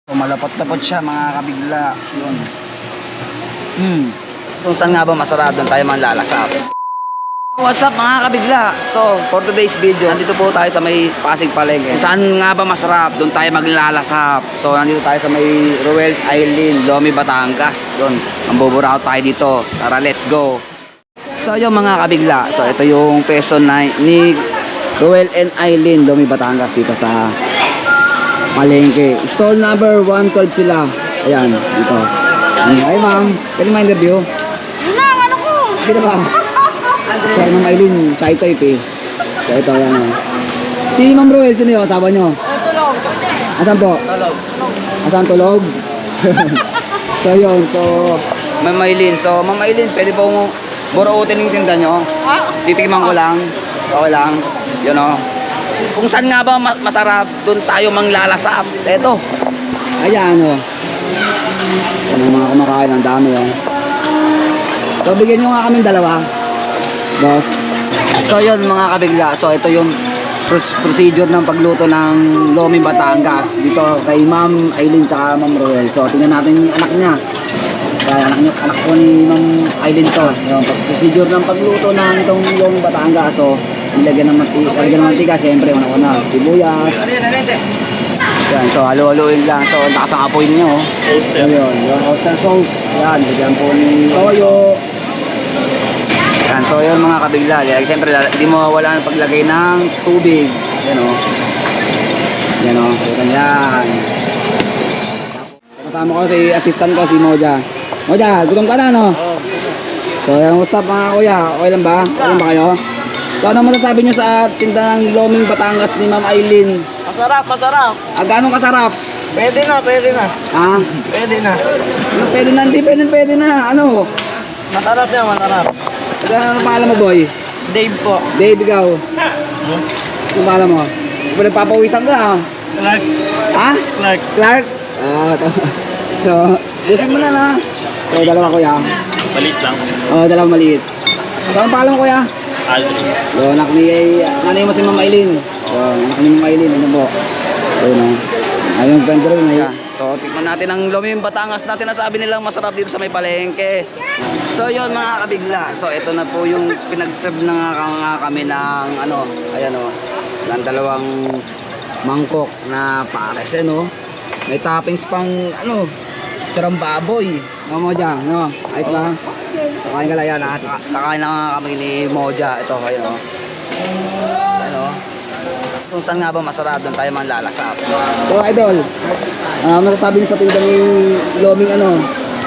So, malapot-lapot siya mga kabigla. Yun. Kung saan nga ba masarap, doon tayo manlalasap. What's up mga kabigla? So, for today's video, nandito po tayo sa may Pasig Palengke. Kung saan nga ba masarap, doon tayo maglalasap. So, nandito tayo sa may Roel Island, Lomi, Batangas. Yun, mambuburaw tayo dito. Tara, let's go. So, yung mga kabigla. So, ito yung peso na ni Roel Island, Lomi, Batangas dito sa Palengke. Stall number 112 sila. Ayan, dito. Ay, ma'am. Pwede ma-interview? Ano ko? Sino ba? Si Ma'am Aileen, siya ito eh. Siya ito, yan o. Si Ma'am Roel, sino yun? Asawa nyo? Tulog. Asan po? Tulog. Asan tulog? So yun, so Ma'am Aileen, pwede po mo buruutin yung tinda nyo? Titikman ko lang. Okay lang. Yun o. Kung saan nga ba masarap, doon tayo manglalasap. Eto. Ayan o. Yan ang mga kumakain, ang dami o. So bigyan nyo nga kami dalawa. Boss. So yun mga kabigla. So ito yung procedure ng pagluto ng Lomi Batangas dito kay Ma'am Aileen tsaka Ma'am Roel. So tingnan natin yung anak niya. Kaya anak ko ni Ma'am Aileen to. Yung procedure ng pagluto ng itong Lomi Batangas. So ilagyan ng mantika, syempre una-una sibuyas. Yan, so halo-haloin lang. So nakasangapoy niyo. So yun, yung oyster sauce. Yan, bigyan po ni toyo. Yan, so yun mga kabigla, siyempre hindi mo wala ng paglagay ng tubig. Yan o. Yan o, yan. Kasama ko si assistant ko, si Moja. Moja, gutom ka na no? So yan, what's up mga kuya? Okay lang ba? Okay lang ba kayo? So ano masasabi nyo sa tinda ng Loming Batangas ni Ma'am Aileen? Masarap, masarap. Ganong kasarap? Pwede na, pwede na. Ha? Pwede na. Pwede na, hindi pwede na. Ano? Masarap yan, masarap. Ano pangalan mo, boy? Dave po. Dave, ikaw. Ano pangalan mo? Di ba nagpapawisan ka, ha? Clark. Ha? Clark. Clark? So, busin mo na na. So, dalawa kuya. Balit lang. Dalawang maliit. So, ano pangalan mo kuya? Aldrin. So, anak ni, nanay mo si Ma'am Aileen. So, anak ni Ma'am Aileen, ano po? So, ayun, kwento rin. So, tikman natin ang Lomi Batangas na sinasabi nilang masarap dito sa may palengke. So, yun mga kabigla. So, ito na po yung pinag-serve na nga kami ng, ano, ayan o. Ng dalawang mangkok na pares, no? May toppings pang, ano, sarang baboy. No, Moja, no? Ayos ba? So, kain ka lang yan, ha? Kakain na nga kami ni Moja. Ito, ayan o. Ano? Kung saan nga ba masarap, doon tayo manlalasap. So, idol, masasabi niyo sa tinda ni Loming, ano,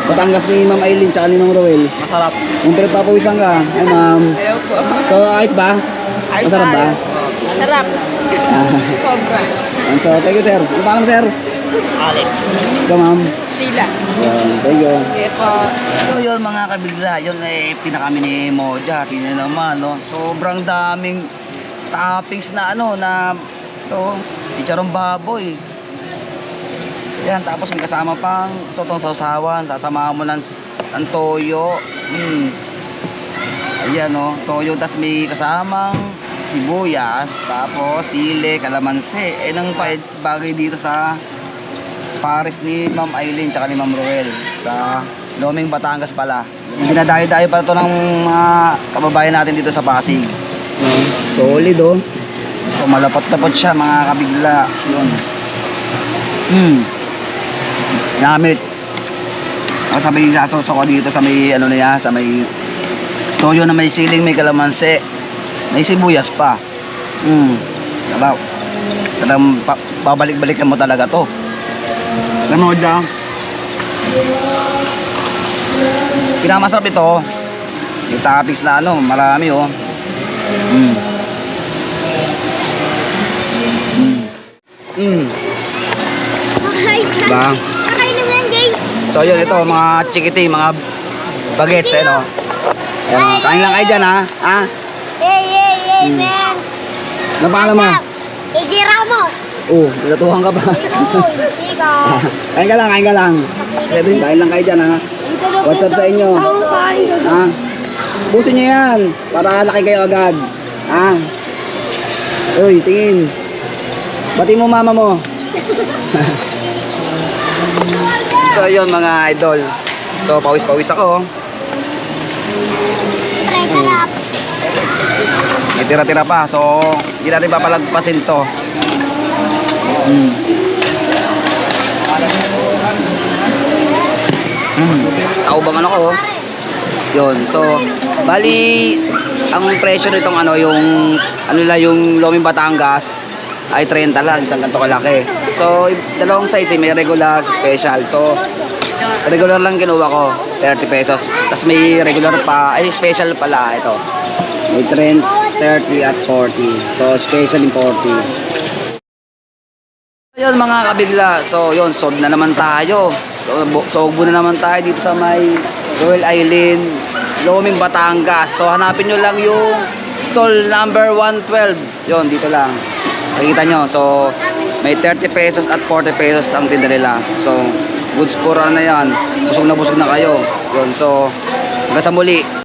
Batangas ni Ma'am Aileen tsaka ni Ma'am Roel? Masarap. Kung pinagpapawisan ka, ay ma'am. So, ayos ba? Masarap ba? Masarap. Sobra. So, thank you, sir. Ano pa sir? Alex. Ikaw, ma'am. Sheila. Thank you. So, yun mga kabigla, yun pinakami ni Moja. Tingnan naman, no? Sobrang daming toppings na ano, na to, chicharong baboy. Yan, tapos may kasama pang totong sausawan. Sasamahan mo ng toyo. Ayan, no? Toyo, tas may kasamang sibuyas, tapos sili, kalamansi. Nang bagay dito sa pares ni Ma'am Aileen tsaka ni Ma'am Roel sa Loming Batangas pala. Dinadayo-dayo para to ng mga kababayan natin dito sa Pasig. Solid oh. So, malapot-lapot siya mga kabigla. Yun. Yamit. Ako sabi sasawsaw ko dito sa may ano na yan, sa may toyo na may siling, may kalamansi, may sibuyas pa. Talagang babalik-balikan mo talaga to. Alam mo dyan, pinakamasarap ito, yung toppings na ano, marami oh. Diba? So yun, ito mga chikiti, mga bagets, no? Ayan, kain lang kayo dyan, ha? Ha? Yay, man. Ano pangalan mo? AJ Ramos. Pinatuhan ka pa. Siga. Kain ka lang. Kain lang kayo dyan, ha? What's up sa inyo? Ha? Puso nyo yan, para laki kayo agad. Ha? Uy, tingin. Bati mo mama mo. So yun mga idol. So pawis-pawis ako. Pre, sarap. May tira-tira pa. So hindi natin papalagpasin to. Tao bang ano ko? Yun. So bali ang presyo nitong ano yung ano nila yung Loming Batangas ay 30 lang, isang ganito kalaki. So dalawang size may regular special. So regular lang kinuha ko, 30 pesos. Tapos may regular pa, ay special pala ito. May 30 at 40. So special yung 40. Ayun mga kabigla. So yun, sold na naman tayo. So na naman tayo dito sa may Royal Island, Loming Batangas. So hanapin nyo lang yung stall number 112. Yun, dito lang. Makikita nyo. So may 30 pesos at 40 pesos ang tinda nila. So goods pura na yan. Busog na kayo. Yun, so hanggang sa muli.